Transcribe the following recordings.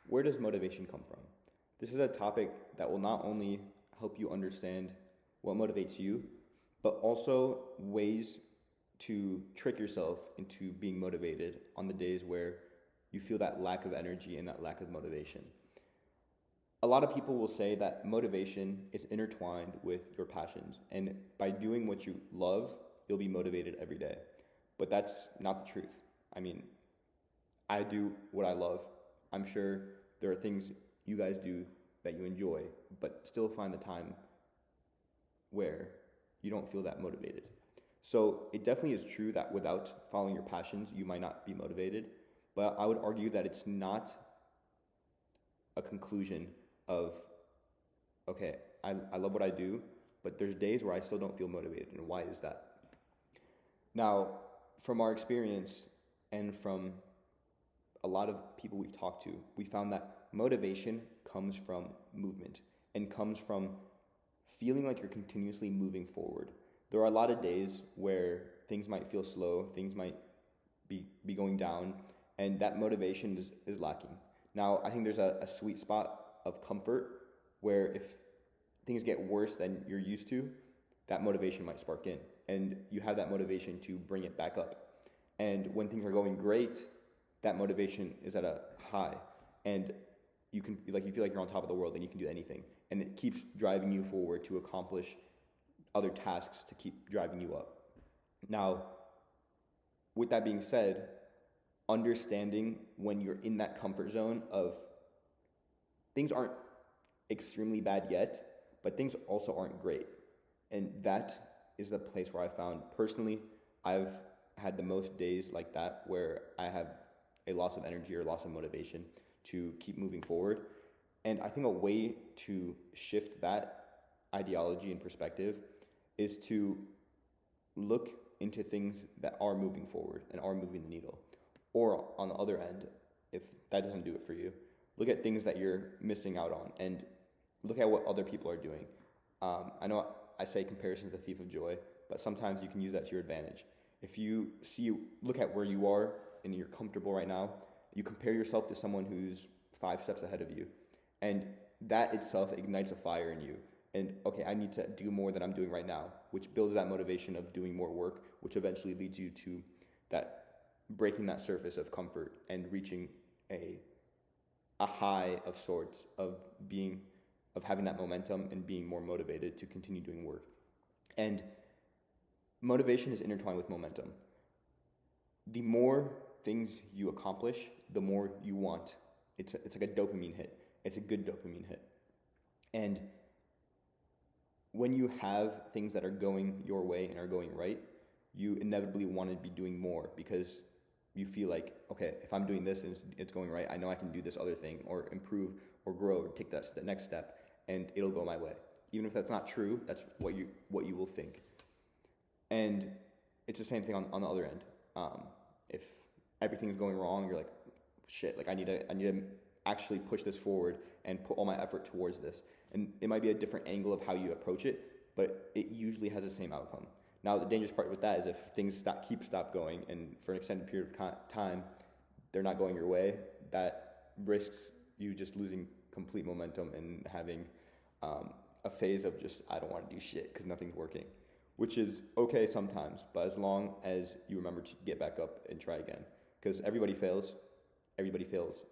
where does motivation come from? This is a topic that will not only help you understand what motivates you, but also ways to trick yourself into being motivated on the days where you feel that lack of energy and that lack of motivation. A lot of people will say that motivation is intertwined with your passions, and by doing what you love, you'll be motivated every day. But that's not the truth. I mean, I do what I love. I'm sure there are things you guys do that you enjoy, but still find the time where you don't feel that motivated. So it definitely is true that without following your passions, you might not be motivated, but I would argue that it's not a conclusion of, okay, I love what I do, but there's days where I still don't feel motivated, and why is that? Now, from our experience and from a lot of people we've talked to, we found that motivation comes from movement and comes from feeling like you're continuously moving forward. There are a lot of days where things might feel slow, things might be going down, and that motivation is lacking. Now, I think there's a sweet spot of comfort where if things get worse than you're used to, that motivation might spark in, and you have that motivation to bring it back up. And when things are going great, that motivation is at a high, and you feel like you're on top of the world and you can do anything, and it keeps driving you forward to accomplish other tasks to keep driving you up. Now, with that being said, understanding when you're in that comfort zone of things aren't extremely bad yet, but things also aren't great. And that is the place where I found personally, I've had the most days like that where I have a loss of energy or loss of motivation to keep moving forward. And I think a way to shift that ideology and perspective is to look into things that are moving forward and are moving the needle. Or on the other end, if that doesn't do it for you, look at things that you're missing out on and look at what other people are doing. I know I say comparison is the thief of joy, but sometimes you can use that to your advantage. If you look at where you are and you're comfortable right now, you compare yourself to someone who's 5 steps ahead of you, and that itself ignites a fire in you. And okay, I need to do more than I'm doing right now, which builds that motivation of doing more work, which eventually leads you to that breaking that surface of comfort and reaching a high of sorts of having that momentum and being more motivated to continue doing work. And motivation is intertwined with momentum. The more things you accomplish, the more you want. It's like a dopamine hit. It's a good dopamine hit. And when you have things that are going your way and are going right, you inevitably want to be doing more because you feel like, okay, if I'm doing this and it's going right, I know I can do this other thing or improve or grow or take the next step, and it'll go my way. Even if that's not true, that's what you will think. And it's the same thing on the other end. If everything's going wrong, you're like, shit, like I need to actually push this forward and put all my effort towards this. And it might be a different angle of how you approach it, but it usually has the same outcome. Now, the dangerous part with that is if things stop going, and for an extended period of time, they're not going your way, that risks you just losing complete momentum and having a phase of just, I don't want to do shit because nothing's working, which is okay sometimes, but as long as you remember to get back up and try again. Because everybody fails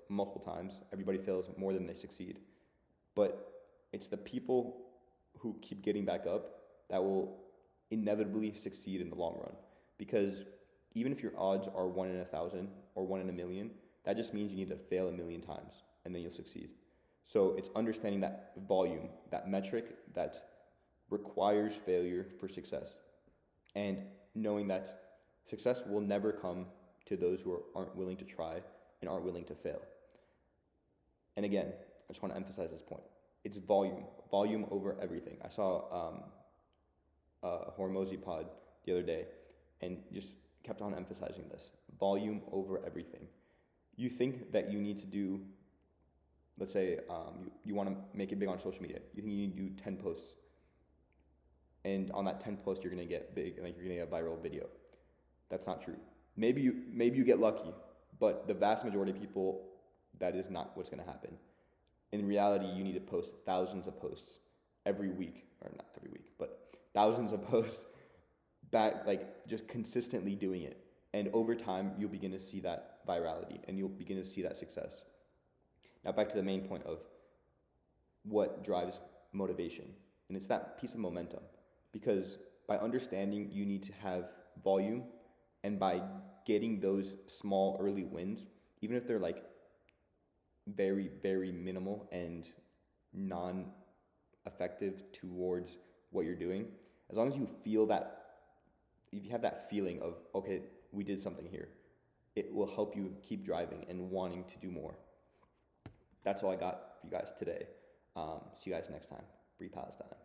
multiple times, everybody fails more than they succeed. But it's the people who keep getting back up that will inevitably succeed in the long run. Because even if your odds are 1 in 1,000 or 1 in a million, that just means you need to fail 1,000,000 times and then you'll succeed. So it's understanding that volume, that metric that requires failure for success, and knowing that success will never come to those who aren't willing to try and aren't willing to fail. And again, I just want to emphasize this point. It's volume over everything. I saw Hormozy Pod the other day and just kept on emphasizing this. Volume over everything. You think that you need to do, let's say you want to make it big on social media. You think you need to do 10 posts. And on that 10 posts, you're going to get big, and like you're going to get a viral video. That's not true. Maybe you get lucky, but the vast majority of people that is not what's going to happen. In reality, you need to post thousands of posts every week, or not every week, but thousands of posts back, like just consistently doing it. And over time, you'll begin to see that virality and you'll begin to see that success. Now, back to the main point of what drives motivation. And it's that piece of momentum. Because by understanding you need to have volume, and by getting those small early wins, even if they're like very, very minimal and non-effective towards what you're doing, as long as you feel that, if you have that feeling of, okay, we did something here, it will help you keep driving and wanting to do more. That's all I got for you guys today. See you guys next time. Free Palestine.